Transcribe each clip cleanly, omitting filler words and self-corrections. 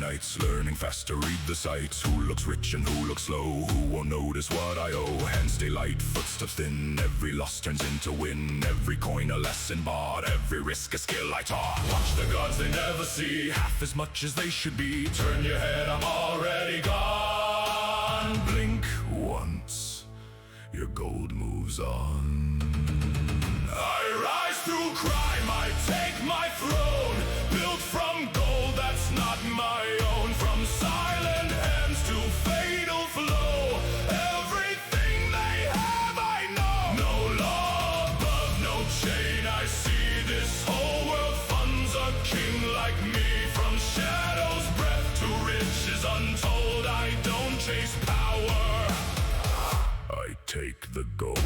nights, learning fast to read the sights. Who looks rich and who looks slow? Who won't notice what I owe? Hands stay light, footsteps thin. Every loss turns into win. Every coin a lesson bought. Every risk a skill I taught. Watch the gods they never see, half as much as they should be. Turn your head, I'm already gone. Blink once, your gold moves on. I rise through crime, I take my throne. Built from gold that's not my own. From silent hands to fatal flow. Everything they have I know. No law above, no chain. I see this whole world funds a king like me. From shadow's breath to riches untold. I don't chase power, I take the gold.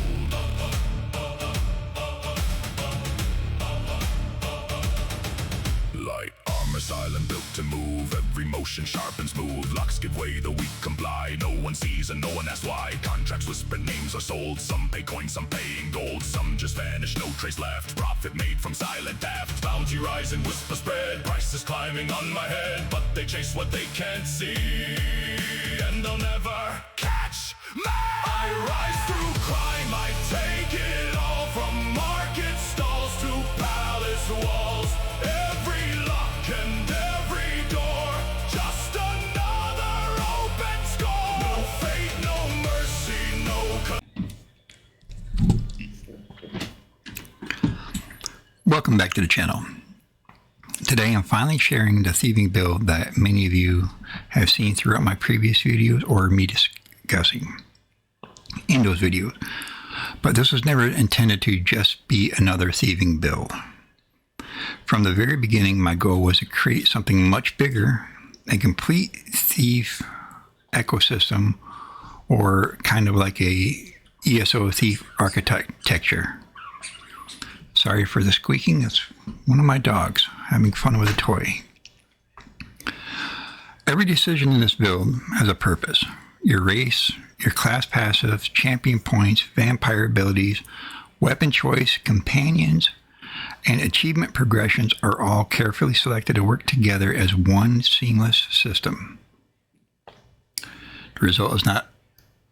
Light armor, silent, built to move. Every motion sharp and smooth. Locks give way, the weak comply. No one sees and no one asks why. Contracts whisper, names are sold. Some pay coins, some pay in gold. Some just vanish, no trace left. Profit made from silent theft. Bounty rise and whisper spread. Prices climbing on my head, but they chase what they can't see, and they'll never catch me. I rise through crime, I take it all. From market stalls to palace walls. Every lock and every door, just another open score. No fate, no mercy, no. Welcome back to the channel. Today I'm finally sharing the thieving build that many of you have seen throughout my previous videos or me discussing in those videos. But this was never intended to just be another thieving build. From the very beginning, my goal was to create something much bigger, a complete thief ecosystem, or kind of like a ESO Thief Architecture. Sorry for the squeaking, it's one of my dogs having fun with a toy. Every decision in this build has a purpose. Your race, your class passives, champion points, vampire abilities, weapon choice, companions, and achievement progressions are all carefully selected to work together as one seamless system. The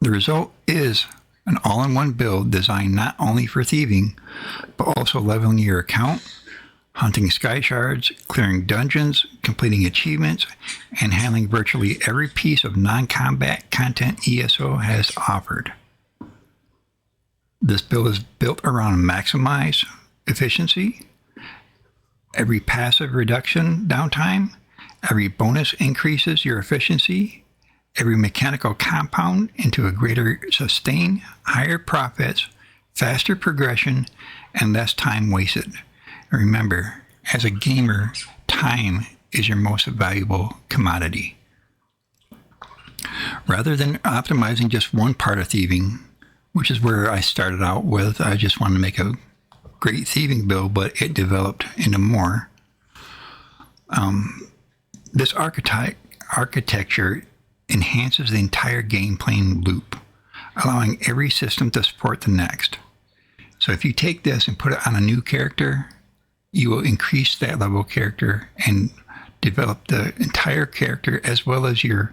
result is an all-in-one build designed not only for thieving, but also leveling your account, hunting Skyshards, clearing dungeons, completing achievements, and handling virtually every piece of non-combat content ESO has offered. This build is built around maximize efficiency, every passive reduction downtime, every bonus increases your efficiency, every mechanical compound into a greater sustain, higher profits, faster progression, and less time wasted. And remember, as a gamer, time is your most valuable commodity. Rather than optimizing just one part of thieving, which is where I started out with, I just wanted to make a great thieving build, but it developed into more. This architecture enhances the entire gameplay loop, allowing every system to support the next. So if you take this and put it on a new character, you will increase that level of character and develop the entire character as well as your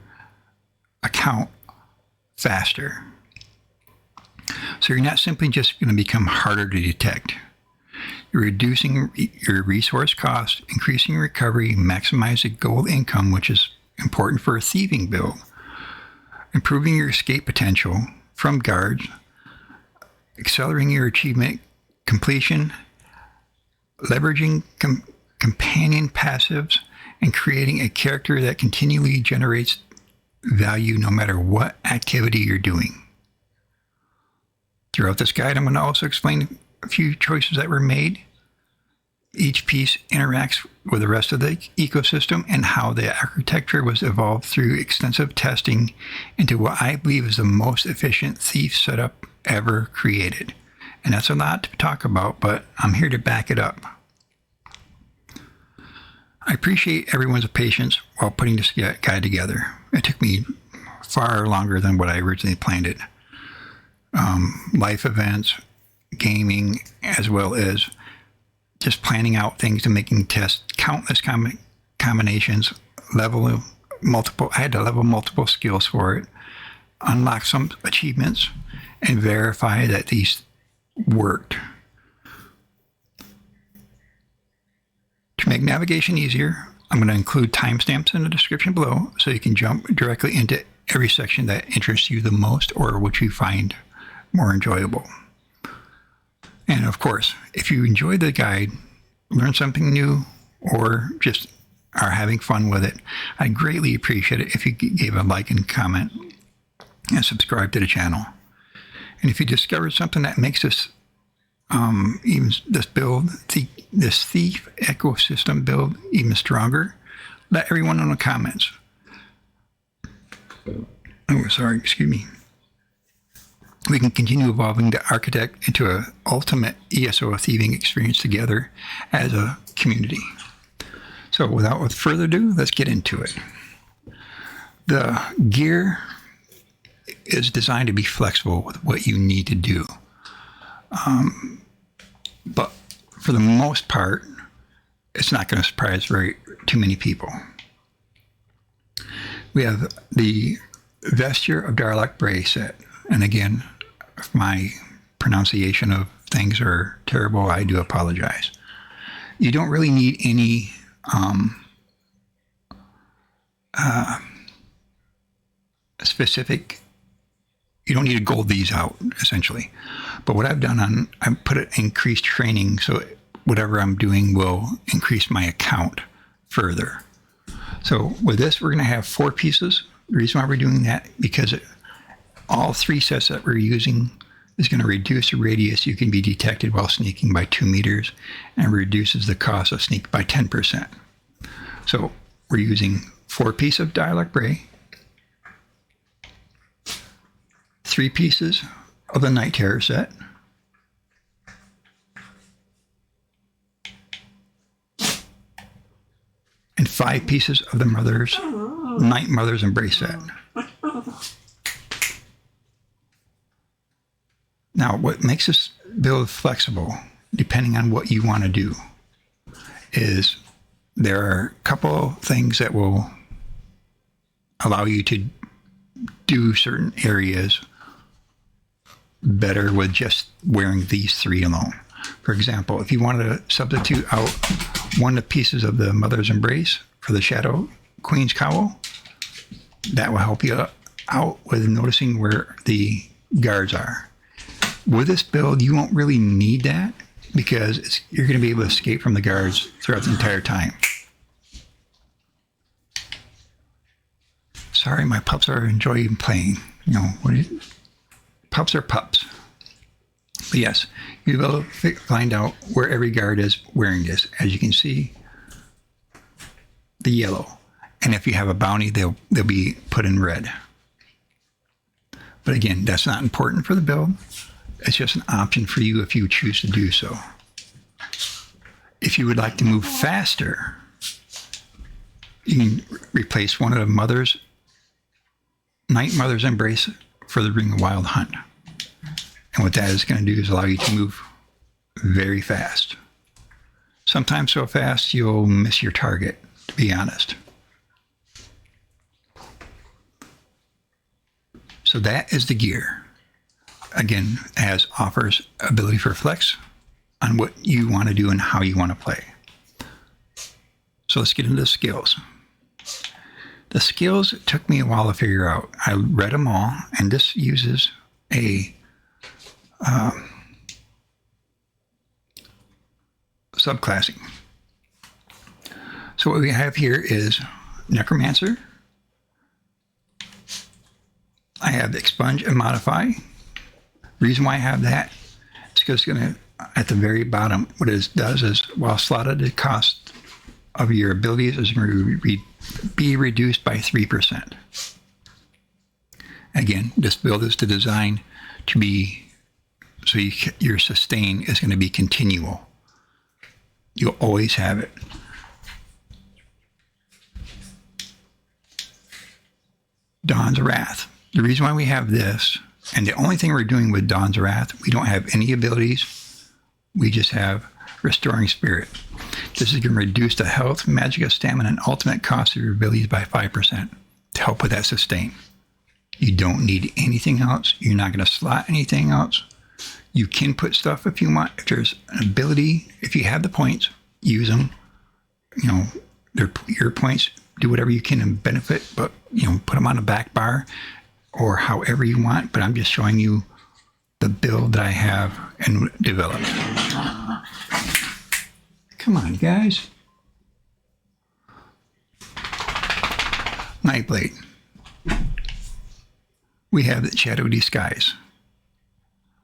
account faster. So you're not simply just going to become harder to detect. You're reducing your resource cost, increasing recovery, maximizing gold income, which is important for a thieving build, improving your escape potential from guards, accelerating your achievement completion, leveraging companion passives, and creating a character that continually generates value no matter what activity you're doing. Throughout this guide, I'm going to also explain a few choices that were made. Each piece interacts with the rest of the ecosystem and how the architecture was evolved through extensive testing into what I believe is the most efficient thief setup ever created. And that's a lot to talk about, but I'm here to back it up. I appreciate everyone's patience while putting this guide together. It took me far longer than what I originally planned it. Life events, gaming, as well as just planning out things and making tests, countless combinations, level I had to level multiple skills for it, unlock some achievements, and verify that these worked. To make navigation easier, I'm going to include timestamps in the description below so you can jump directly into every section that interests you the most or which you find more enjoyable. And of course, if you enjoyed the guide, learned something new, or just are having fun with it, I'd greatly appreciate it if you gave a like and comment and subscribe to the channel. And if you discovered something that makes this this thief ecosystem build even stronger, let everyone know in the comments. Oh, sorry, excuse me. We can continue evolving the architect into an ultimate ESO thieving experience together as a community. So without further ado, let's get into it. The gear is designed to be flexible with what you need to do. But for the most part, it's not going to surprise too many people. We have the Vesture of Darlock Bray set. And again, if my pronunciation of things are terrible, I do apologize. You don't really need any specific, you don't need to gold these out, essentially. But what I've done I put it increased training, so whatever I'm doing will increase my account further. So with this, we're going to have 4 pieces. The reason why we're doing that, because all 3 sets that we're using is going to reduce the radius you can be detected while sneaking by 2 meters and reduces the cost of sneak by 10%. So we're using 4 pieces of Darlock Bray, 3 pieces of the Night Terror set, and 5 pieces of the Night Mother's Embrace set. Now, what makes this build flexible, depending on what you want to do, is there are a couple things that will allow you to do certain areas better with just wearing these 3 alone. For example, if you wanted to substitute out one of the pieces of the Mother's Embrace for the Shadow Queen's Cowl, that will help you out with noticing where the guards are. With this build, you won't really need that because you're going to be able to escape from the guards throughout the entire time. Sorry, my pups are enjoying playing. You know, pups are pups. But yes, you will find out where every guard is wearing this. As you can see, the yellow. And if you have a bounty, they'll be put in red. But again, that's not important for the build. It's just an option for you if you choose to do so. If you would like to move faster, you can replace one of the Night Mother's Embrace for the Ring of Wild Hunt. And what that is going to do is allow you to move very fast. Sometimes so fast you'll miss your target, to be honest. So that is the gear. Again, offers ability for flex on what you want to do and how you want to play. So let's get into the skills. The skills took me a while to figure out. I read them all, and this uses a subclassing. So what we have here is Necromancer. I have Expunge and Modify. Reason why I have that is because it's going to, at the very bottom, what it does is, while slotted, the cost of your abilities is going to be reduced by 3%. Again, this build is designed to be, so your sustain is going to be continual. You'll always have it. Dawn's Wrath. The reason why we have this, and the only thing we're doing with Dawn's Wrath, we don't have any abilities. We just have Restoring Spirit. This is going to reduce the health, magicka, stamina, and ultimate cost of your abilities by 5% to help with that sustain. You don't need anything else. You're not going to slot anything else. You can put stuff if you want. If there's an ability, if you have the points, use them. You know, they're your points. Do whatever you can and benefit, but, you know, put them on a back bar or however you want. But I'm just showing you the build that I have and developed. Come on, guys. Nightblade. We have the Shadow Disguise.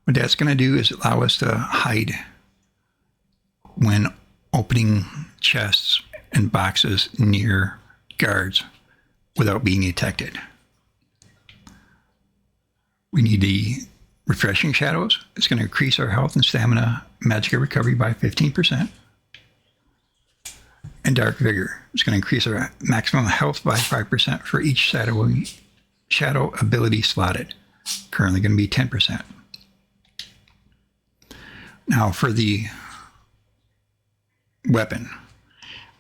What that's going to do is allow us to hide when opening chests and boxes near guards without being detected. We need the Refreshing Shadows. It's going to increase our health and stamina, magicka recovery by 15%. And Dark Vigor. It's going to increase our maximum health by 5% for each shadow ability slotted. Currently going to be 10%. Now for the weapon,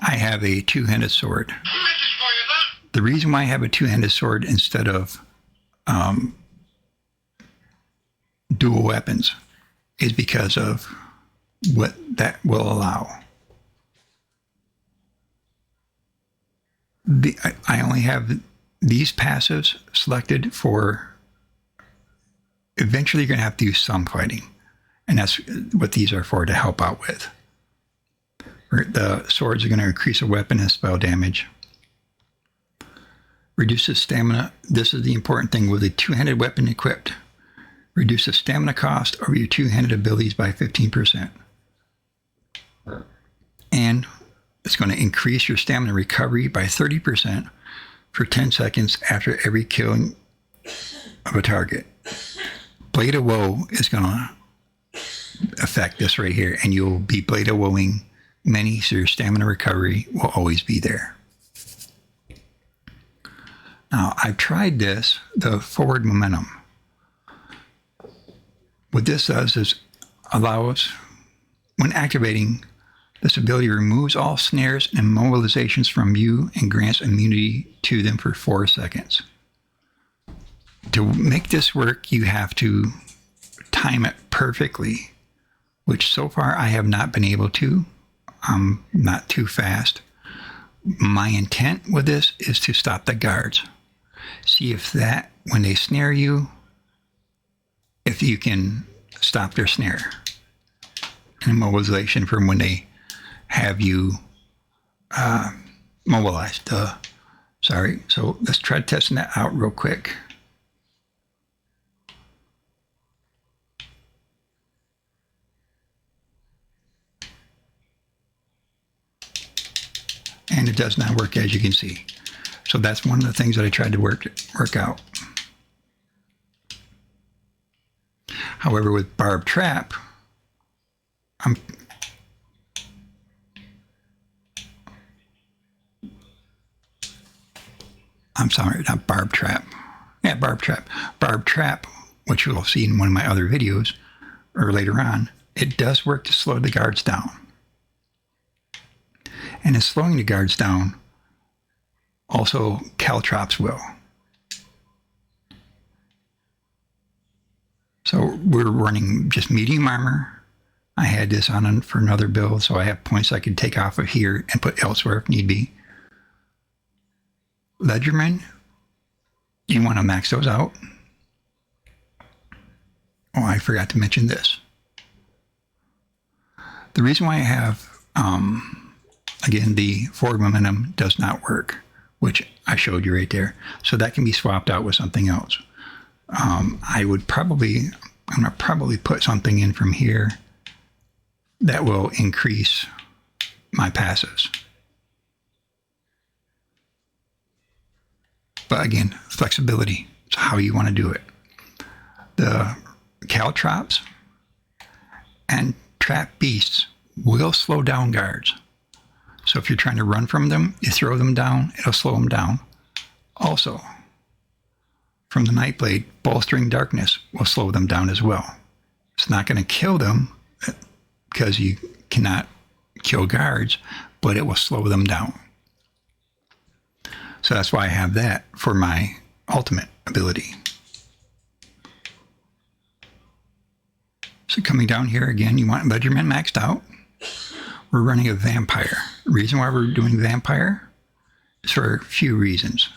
I have a two-handed sword. The reason why I have a two-handed sword instead of dual weapons is because of what that will allow. I only have these passives selected for, eventually you're going to have to do some fighting. And that's what these are for, to help out with. The swords are going to increase a weapon and spell damage. Reduces stamina. This is the important thing with a two-handed weapon equipped. Reduces stamina cost over your two-handed abilities by 15%. And it's going to increase your stamina recovery by 30% for 10 seconds after every killing of a target. Blade of Woe is going to affect this right here, and you'll be Blade of Woeing many, so your stamina recovery will always be there. Now, I've tried this, the forward momentum. What this does is allows, when activating, this ability removes all snares and mobilizations from you and grants immunity to them for 4 seconds. To make this work, you have to time it perfectly, which so far I have not been able to. I'm not too fast. My intent with this is to stop the guards. See if that, when they snare you, if you can stop their snare and mobilization from when they have you mobilized. Sorry. So let's try testing that out real quick. And it does not work, as you can see. So that's one of the things that I tried to work out. However, with Barb Trap, I'm sorry, not Barb Trap. Yeah, Barb Trap. Barb Trap, which you'll see in one of my other videos or later on, it does work to slow the guards down. And in slowing the guards down, also caltrops will. So we're running just medium armor. I had this on for another build, so I have points I could take off of here and put elsewhere if need be. Ledgermen, you want to max those out. Oh, I forgot to mention this. The reason why I have, again, the forward momentum does not work, which I showed you right there. So that can be swapped out with something else. I'm going to probably put something in from here that will increase my passives. But again, flexibility. It's how you want to do it. The caltrops and trap beasts will slow down guards. So if you're trying to run from them, you throw them down, it'll slow them down. Also, from the Nightblade, bolstering darkness will slow them down as well. It's not going to kill them because you cannot kill guards, but it will slow them down. So that's why I have that for my ultimate ability. So coming down here again, you want Ledgerman maxed out. We're running a vampire. The reason why we're doing vampire is for a few reasons.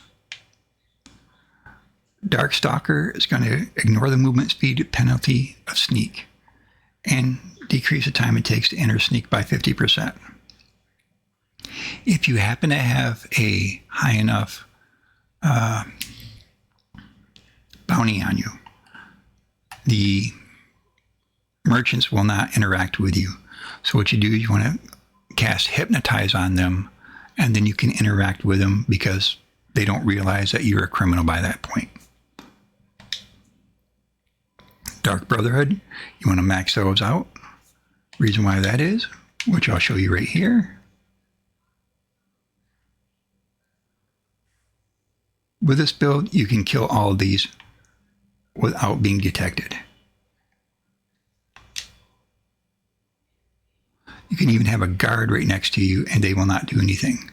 Darkstalker is going to ignore the movement speed penalty of sneak and decrease the time it takes to enter sneak by 50%. If you happen to have a high enough bounty on you, the merchants will not interact with you. So what you do is you want to cast Hypnotize on them, and then you can interact with them because they don't realize that you're a criminal by that point. Dark Brotherhood, you want to max those out. Reason why that is, which I'll show you right here. With this build, you can kill all of these without being detected. You can even have a guard right next to you and they will not do anything.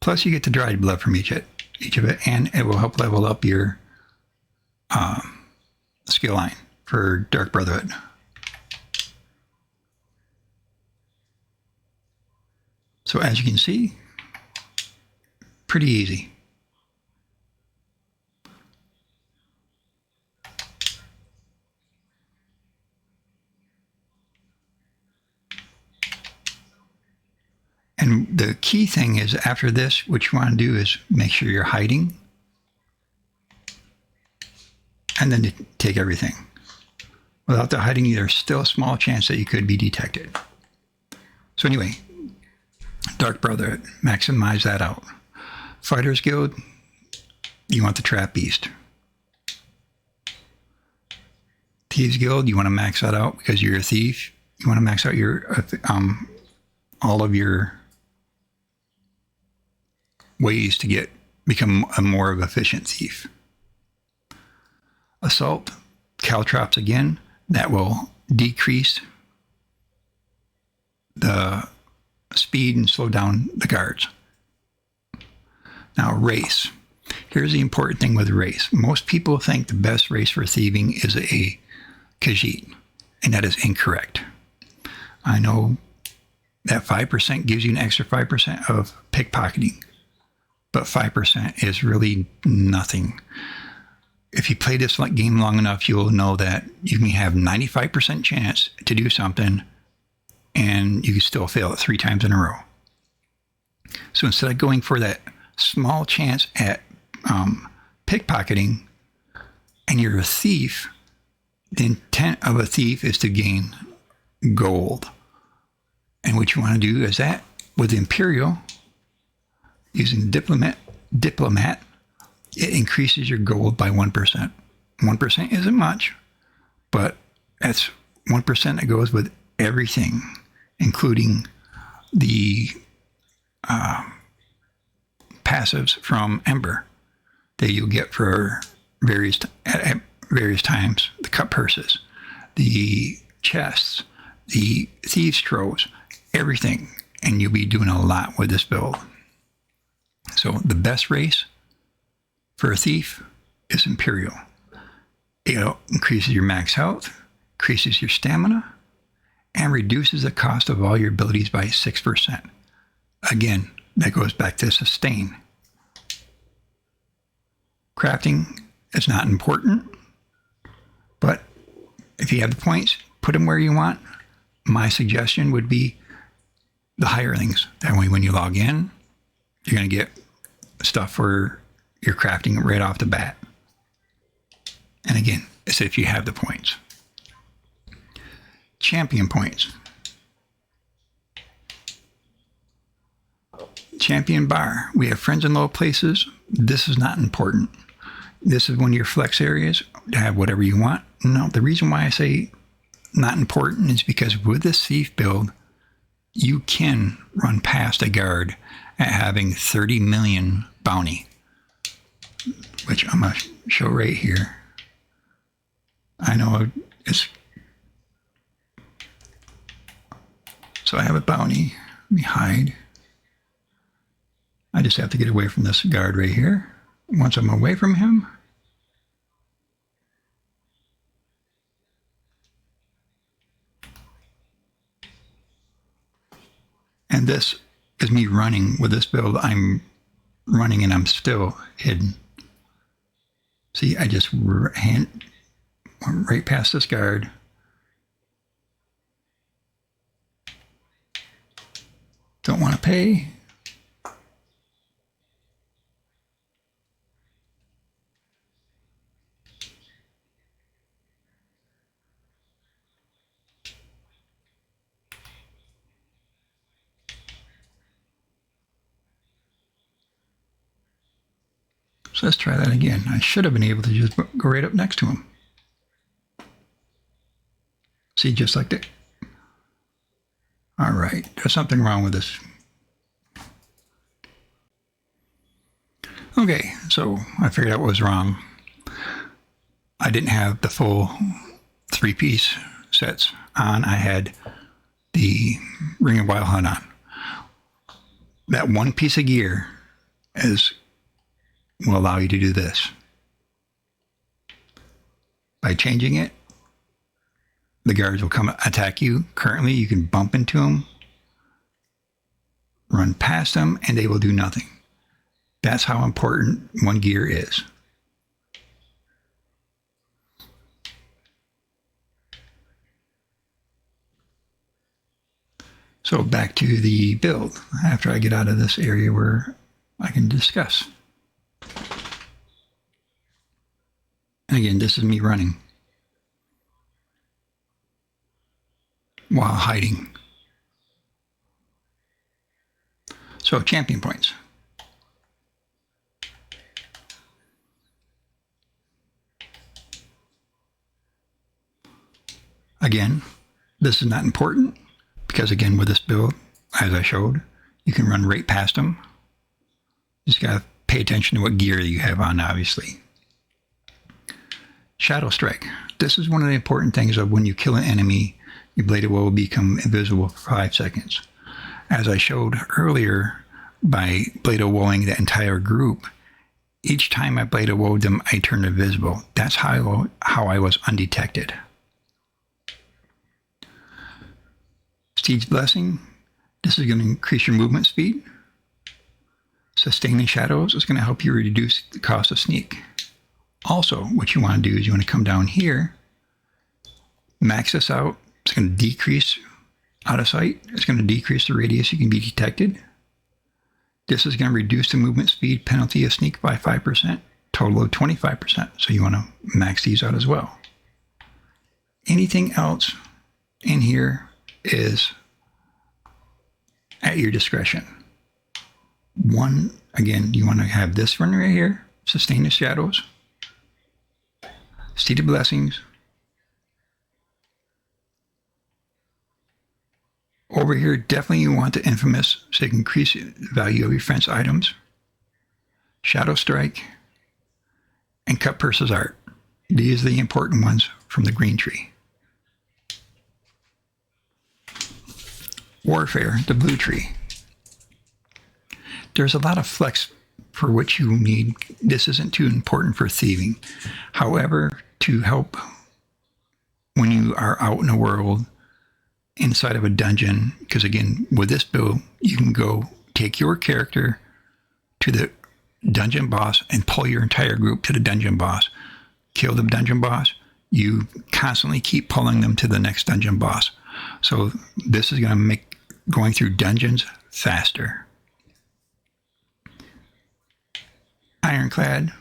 Plus you get the dried blood from each of it, and it will help level up your skill line for Dark Brotherhood. So as you can see, pretty easy. And the key thing is after this, what you want to do is make sure you're hiding and then take everything. Without the hiding, there's still a small chance that you could be detected. So anyway, Dark Brotherhood, maximize that out. Fighters Guild, you want the Trap Beast. Thieves Guild, you want to max that out because you're a thief. You want to max out your all of your ways to become a more of an efficient thief. Assault, Caltrops again, that will decrease the speed and slow down the guards. Now race. Here's the important thing with race. Most people think the best race for thieving is a Khajiit, and that is incorrect. I know that 5% gives you an extra 5% of pickpocketing, but 5% is really nothing. If you play this game long enough, you'll know that you can have 95% chance to do something and you can still fail it 3 times in a row. So instead of going for that small chance at pickpocketing and you're a thief, the intent of a thief is to gain gold. And what you want to do is that with Imperial, using Diplomat, it increases your gold by 1%. 1% isn't much, but that's 1% that goes with everything, including the passives from Ember that you'll get for at various times, the cut purses, the chests, the thieves' troves, everything, and you'll be doing a lot with this build. So the best race for a thief is Imperial. It increases your max health, increases your stamina, and reduces the cost of all your abilities by 6%. Again, that goes back to sustain. Crafting is not important, but if you have the points, put them where you want. My suggestion would be the hirelings. That way when you log in, you're going to get stuff for your crafting right off the bat. And again, it's if you have the points. Champion points. Champion bar. We have friends in low places. This is not important. This is one of your flex areas to have whatever you want. No, the reason why I say not important is because with this thief build, you can run past a guard at having 30 million bounty, which I'm going to show right here. I know it's So I have a bounty. Let me hide. I just have to get away from this guard right here. Once I'm away from him, and this is me running with this build. I'm running and I'm still hidden. See, I just went right past this guard. Don't want to pay. So let's try that again. I should have been able to just go right up next to him. See, just like that. All right, there's something wrong with this. Okay, so I figured out what was wrong. I didn't have the full 3-piece sets on. I had the Ring of Wild Hunt on. That one piece of gear will allow you to do this. By changing it, the guards will come attack you. Currently, you can bump into them, run past them, and they will do nothing. That's how important one gear is. So back to the build after I get out of this area where I can discuss. And again, this is me running while hiding. So champion points. Again, this is not important because again, with this build, as I showed, you can run right past them. You just gotta pay attention to what gear you have on, obviously. Shadow Strike. This is one of the important things of when you kill an enemy, your Blade of Woe will become invisible for 5 seconds. As I showed earlier, by Blade of Woeing the entire group, each time I Blade of Woed them, I turned invisible. That's how I was undetected. Siege Blessing. This is going to increase your movement speed. Sustaining Shadows is going to help you reduce the cost of sneak. Also, what you want to do is you want to come down here, max this out. It's going to decrease out of sight. It's going to decrease the radius you can be detected. This is going to reduce the movement speed penalty of sneak by 5%, total of 25%. So you want to max these out as well. Anything else in here is at your discretion. One, again, you want to have this one right here, Sustain the Shadows, Seed of Blessings. Over here, definitely you want the Infamous so you can increase the value of your fence items. Shadow Strike and Cut Purse's Art. These are the important ones from the green tree. Warfare, the blue tree. There's a lot of flex for what you need. This isn't too important for thieving. However, to help when you are out in the world, inside of a dungeon, because again, with this build, you can go take your character to the dungeon boss and pull your entire group to the dungeon boss. Kill the dungeon boss, you constantly keep pulling them to the next dungeon boss. So this is going to make going through dungeons faster. Ironclad,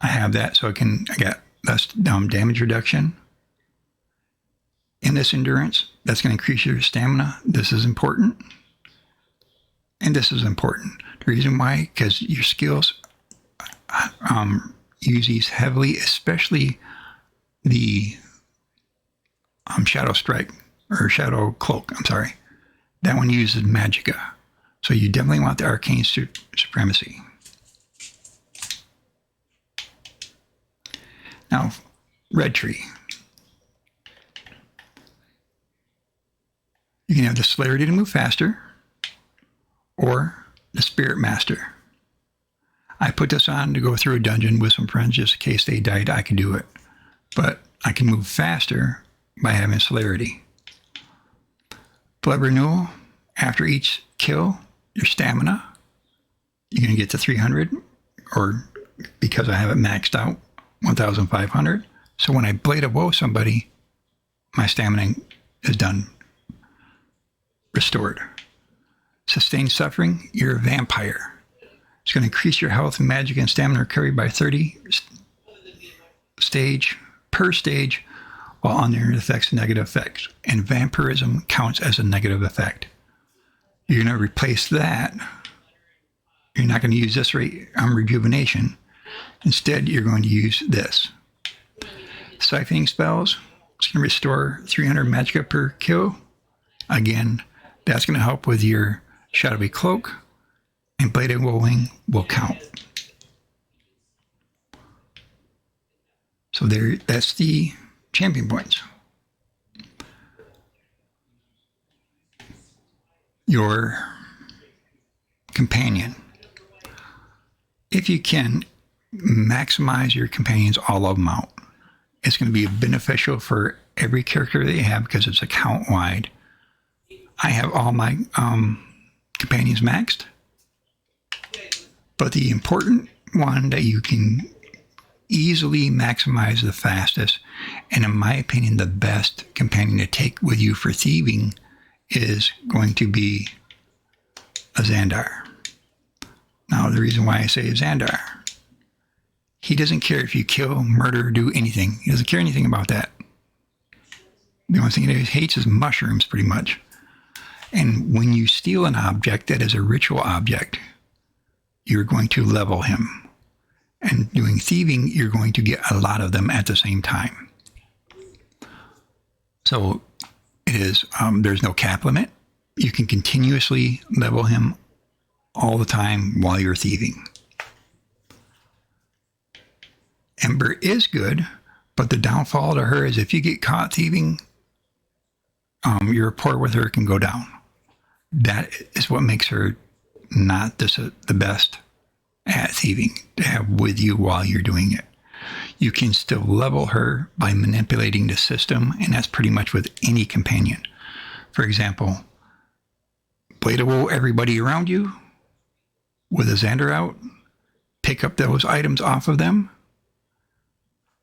I have that so I got less damage reduction. In this endurance, that's going to increase your stamina. This is important. And this is important. The reason why, because your skills use these heavily, especially the Shadow Strike, or Shadow Cloak, I'm sorry. That one uses Magicka. So you definitely want the Arcane Supremacy. Now, Red Tree. You can have the celerity to move faster or the Spirit Master. I put this on to go through a dungeon with some friends just in case they died. I could do it. But I can move faster by having celerity. Blood renewal. After each kill, your stamina, you're going to get to 300, or because I have it maxed out, 1,500. So when I blade of woe somebody, my stamina is done, restored. Sustained suffering, you're a vampire. It's going to increase your health and magic and stamina recovery by 30 per stage while under the effects of negative effects. And vampirism counts as a negative effect. You're going to replace that. You're not going to use this rate on rejuvenation. Instead, you're going to use this. Siphoning spells, it's going to restore 300 magicka per kill. Again, that's going to help with your shadowy cloak, and bladed woeing will count. So that's the champion points. Your companion. If you can maximize your companions, all of them out. It's going to be beneficial for every character that you have because it's account wide. I have all my companions maxed, but the important one that you can easily maximize the fastest, and in my opinion the best companion to take with you for thieving, is going to be a Xandar. Now the reason why I say Xandar, he doesn't care if you kill, murder, do anything. He doesn't care anything about that. The only thing he hates is mushrooms, pretty much. And when you steal an object that is a ritual object, you're going to level him. And doing thieving, you're going to get a lot of them at the same time. So it is, there's no cap limit. You can continuously level him all the time while you're thieving. Ember is good, but the downfall to her is if you get caught thieving, your rapport with her can go down. That is what makes her not the best at thieving to have with you while you're doing it. You can still level her by manipulating the system, and that's pretty much with any companion. For example, blade of woe everybody around you with a Xandar out, pick up those items off of them,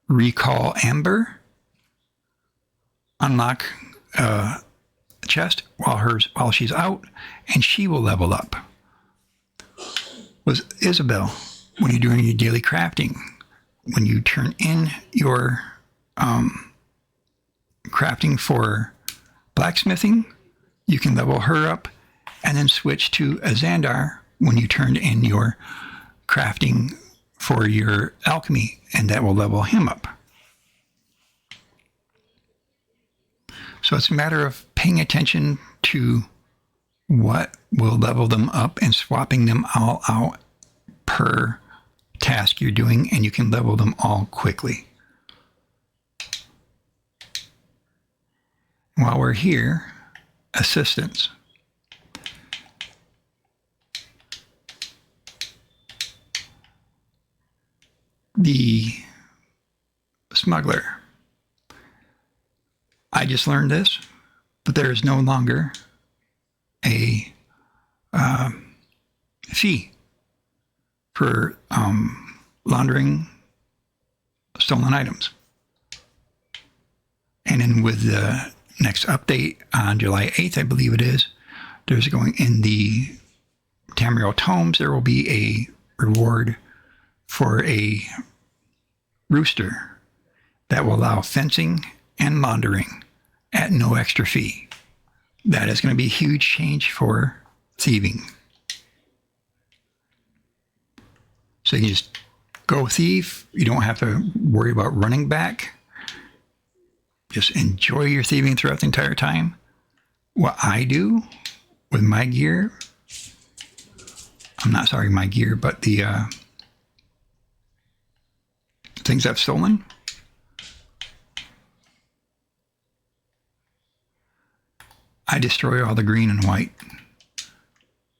recall Amber, unlock a chest while she's out, and she will level up. With Isabel, when you're doing your daily crafting, when you turn in your crafting for blacksmithing, you can level her up and then switch to a Xandar when you turn in your crafting for your alchemy, and that will level him up. So it's a matter of paying attention to what will level them up and swapping them all out per task you're doing, and you can level them all quickly. While we're here, assistance. The smuggler. I just learned this, but there is no longer a fee for laundering stolen items. And then with the next update on July 8th, I believe it is, there's going in the Tamriel Tomes, there will be a reward for a rooster that will allow fencing and laundering at no extra fee. That is going to be a huge change for thieving. So you can just go thieve. You don't have to worry about running back. Just enjoy your thieving throughout the entire time. What I do with my gear, my gear, but the things I've stolen. I destroy all the green and white.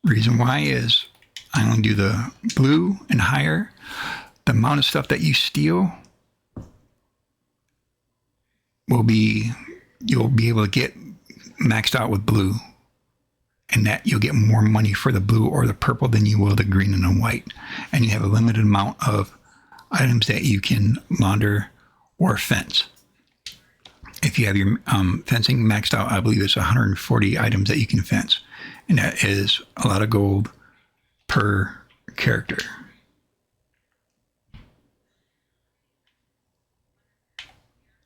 Reason why is I only do the blue and higher. The amount of stuff that you steal you'll be able to get maxed out with blue, and that you'll get more money for the blue or the purple than you will the green and the white. And you have a limited amount of items that you can launder or fence. If you have your fencing maxed out, I believe it's 140 items that you can fence, and that is a lot of gold per character.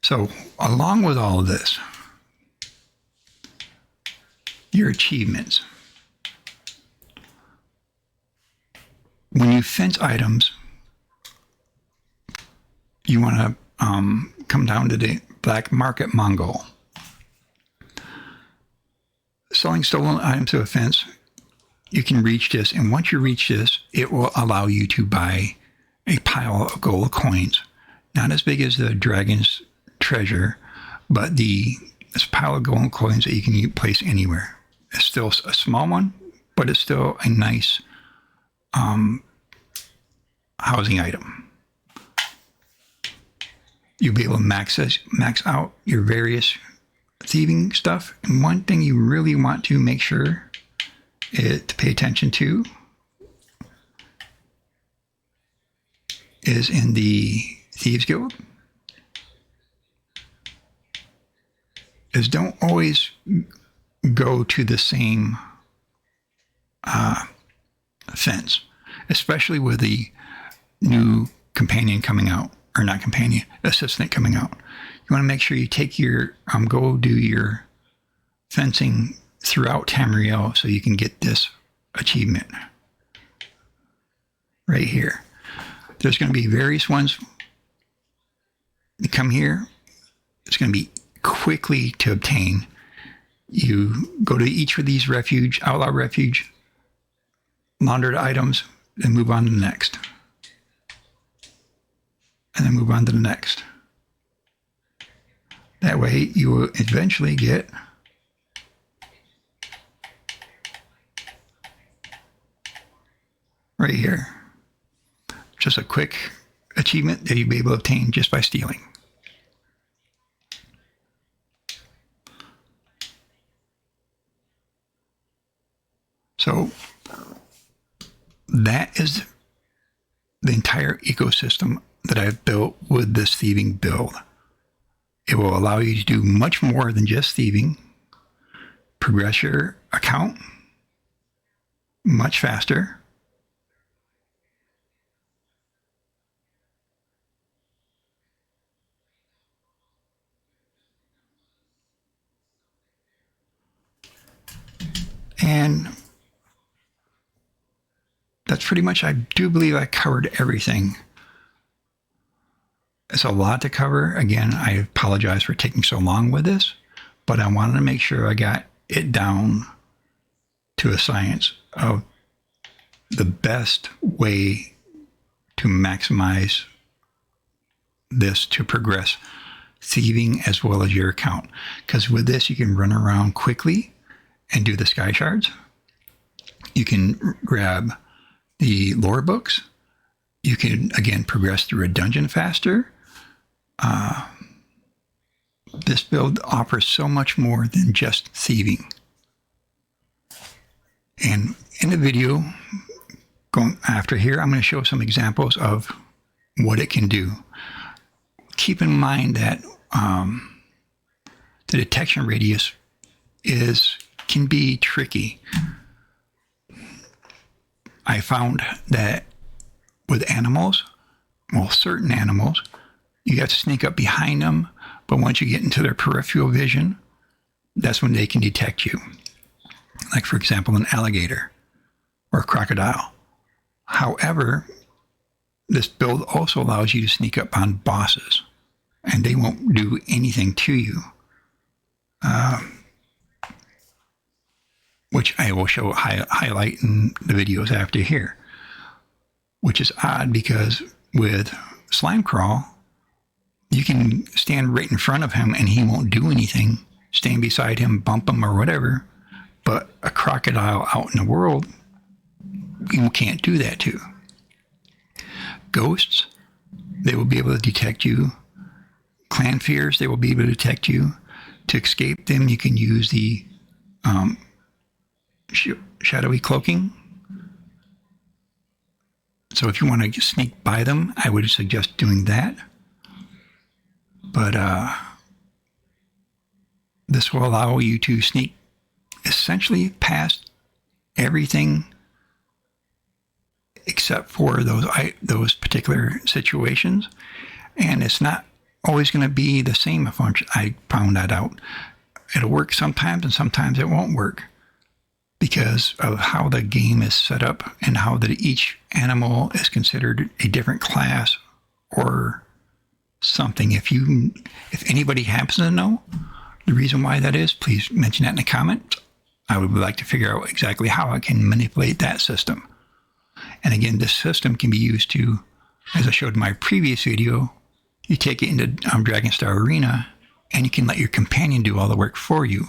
So along with all of this, your achievements. When you fence items, you want to come down to the Black Market Mongol. Selling stolen items to a fence, you can reach this, and once you reach this, it will allow you to buy a pile of gold coins. Not as big as the dragon's treasure, but this pile of gold coins that you can place anywhere. It's still a small one, but it's still a nice housing item. You'll be able to max out your various thieving stuff. And one thing you really want to make sure to pay attention to is in the Thieves Guild is don't always go to the same fence, especially with the new companion coming out, or not companion, assistant coming out. You want to make sure you take your go do your fencing throughout Tamriel so you can get this achievement right here. There's going to be various ones. You come here, it's going to be quickly to obtain. You go to each of these outlaw refuge, laundered items, and move on to the next. And then move on to the next. That way you will eventually get right here. Just a quick achievement that you'll be able to obtain just by stealing. So that is the entire ecosystem that I've built with this thieving build. It will allow you to do much more than just thieving, progress your account much faster, and that's pretty much, I do believe I covered everything. It's a lot to cover. Again, I apologize for taking so long with this, but I wanted to make sure I got it down to a science of the best way to maximize this to progress thieving as well as your account. Because with this, you can run around quickly and do the Skyshards. You can grab the lore books. You can, again, progress through a dungeon faster. This build offers so much more than just thieving. And in the video going after here, I'm going to show some examples of what it can do. Keep in mind that the detection radius can be tricky. I found that with animals, well, certain animals, you have to sneak up behind them, but once you get into their peripheral vision, that's when they can detect you. Like, for example, an alligator or a crocodile. However, this build also allows you to sneak up on bosses, and they won't do anything to you. Which I will highlight in the videos after here. Which is odd because with Slime Crawl, you can stand right in front of him and he won't do anything stand beside him, bump him, or whatever. But a crocodile out in the world, you can't do that to. Ghosts, they will be able to detect you. Clan fears, they will be able to detect you. To escape them, you can use the shadowy cloaking. So if you want to sneak by them, I would suggest doing that. But this will allow you to sneak essentially past everything except for those particular situations. And it's not always going to be the same. If I found that out. It'll work sometimes and sometimes it won't work because of how the game is set up and how that each animal is considered a different class or something. If anybody happens to know the reason why that is, please mention that in the comments. I would like to figure out exactly how I can manipulate that system. And again, this system can be used to, as I showed in my previous video, you take it into Dragonstar Arena and you can let your companion do all the work for you.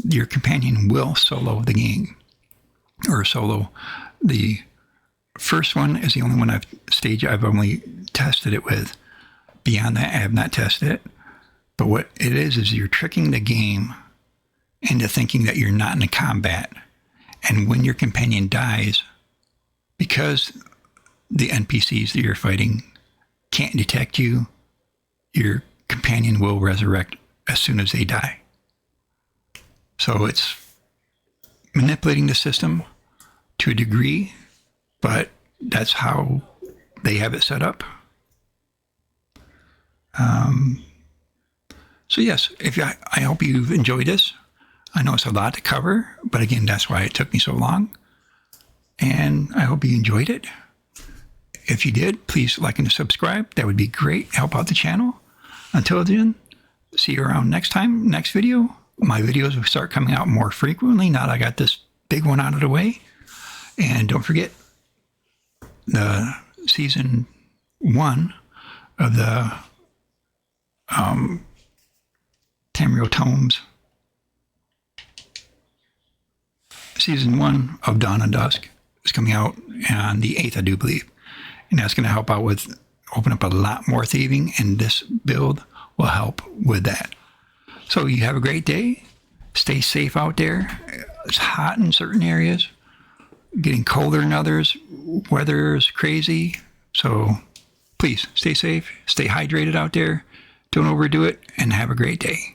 Your companion will solo the game, or solo. The first one is the only one I've only tested it with. Beyond that, I have not tested it. But what it is you're tricking the game into thinking that you're not in a combat. And when your companion dies, because the NPCs that you're fighting can't detect you, your companion will resurrect as soon as they die. So it's manipulating the system to a degree, but that's how they have it set up. So yes, I hope you've enjoyed this. I know it's a lot to cover, but again, that's why it took me so long. And I hope you enjoyed it. If you did, please like and subscribe. That would be great. Help out the channel. Until then, see you around next video. My videos will start coming out more frequently now that I got this big one out of the way. And don't forget the season 1 of the Tamriel Tomes. Season 1 of Dawn and Dusk is coming out on the 8th, I do believe. And that's going to help out with open up a lot more thieving, and this build will help with that. So you have a great day. Stay safe out there. It's hot in certain areas, getting colder in others. Weather is crazy. So please stay safe, stay hydrated out there. Don't overdo it, and have a great day.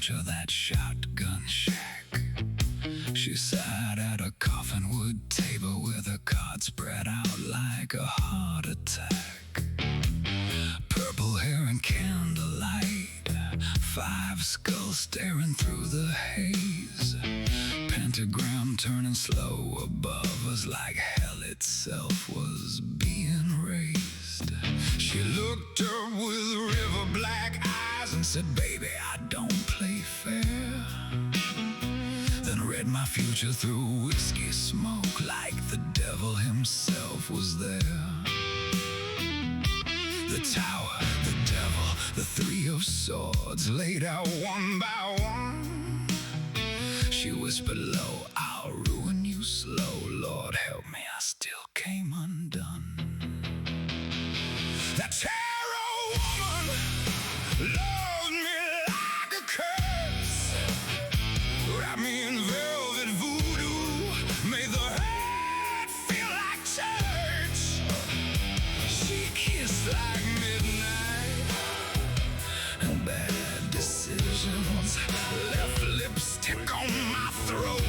Of that shotgun shack. She sat at a coffin wood table with her cards spread out like a heart attack. Purple hair and candlelight, 5 skulls staring through the haze. Pentagram turning slow above us like hell itself was being raised. She looked up with river black eyes and said, "Baby, I don't play fair." Then read my future through whiskey smoke like the devil himself was there. The tower, the devil, the 3 of swords laid out one by one. She whispered low, "I'll ruin you slow. Lord help me, I still came undone." That tarot woman loved me like a curse. Wrapped me in velvet voodoo, made the hurt feel like church. She kissed like midnight, and bad decisions left lipstick on my throat.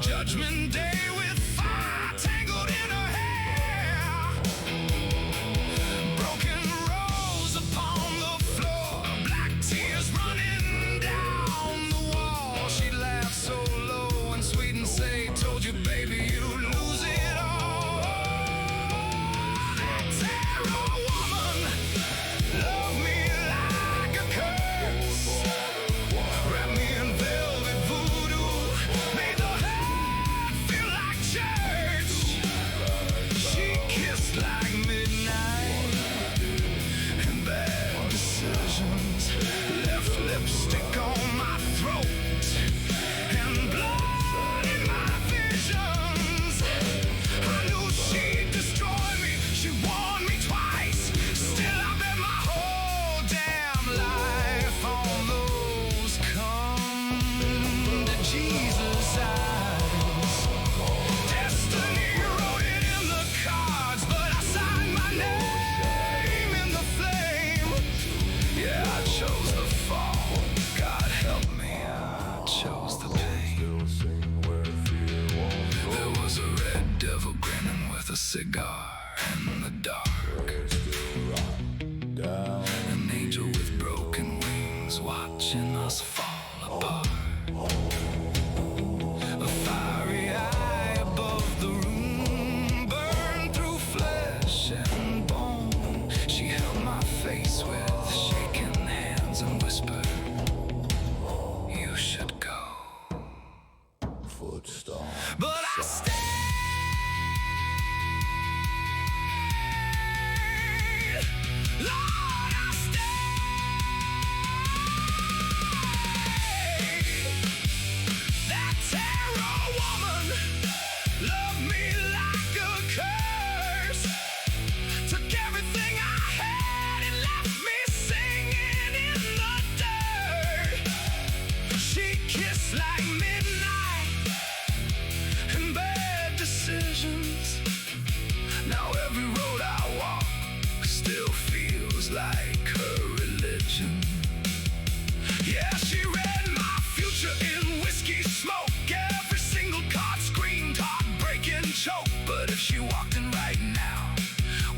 Judgment Day with fire tangled in her hair. Broken rose upon the floor, black tears running down the wall. She laughed so low and sweet and say, told you baby you'd lose it all. That terror woman loved me like a curse. Wrapped me in velvet voodoo, made the heart feel like church. She kissed like midnight, and bad decisions left lipstick on my throat and blood in my visions. I knew she'd destroy me, she warned me twice. Still I bet my whole damn life on those come to Jesus eyes. Destiny wrote it in the cards, but I signed my name in the flame. Yeah, I chose the fall. God help me, I chose the pain. There was a red devil grinning with a cigar in the dark. An angel with broken wings watching us fall apart. A fiery eye above the room burned through flesh and bone. She held my face with shaking hands and whispered, you should go. But I stayed. Lord, I stayed. That terror woman loved me like a curse. Took everything I had and left me singing in the dirt. She kissed like midnight and bad decisions. Now every road I walk still feels like her religion. Yeah, she read my future in whiskey smoke. Every single card screamed heartbreak and choke. But if she walked in right now,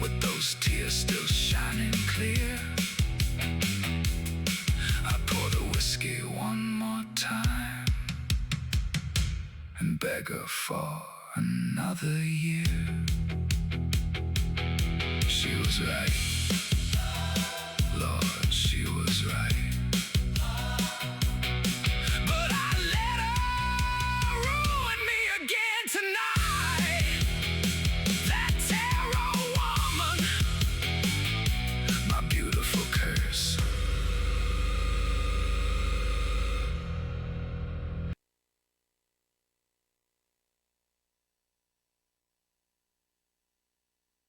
with those tears still shining clear, I'd pour the whiskey one more time and beg her for another year. She was right, Lord.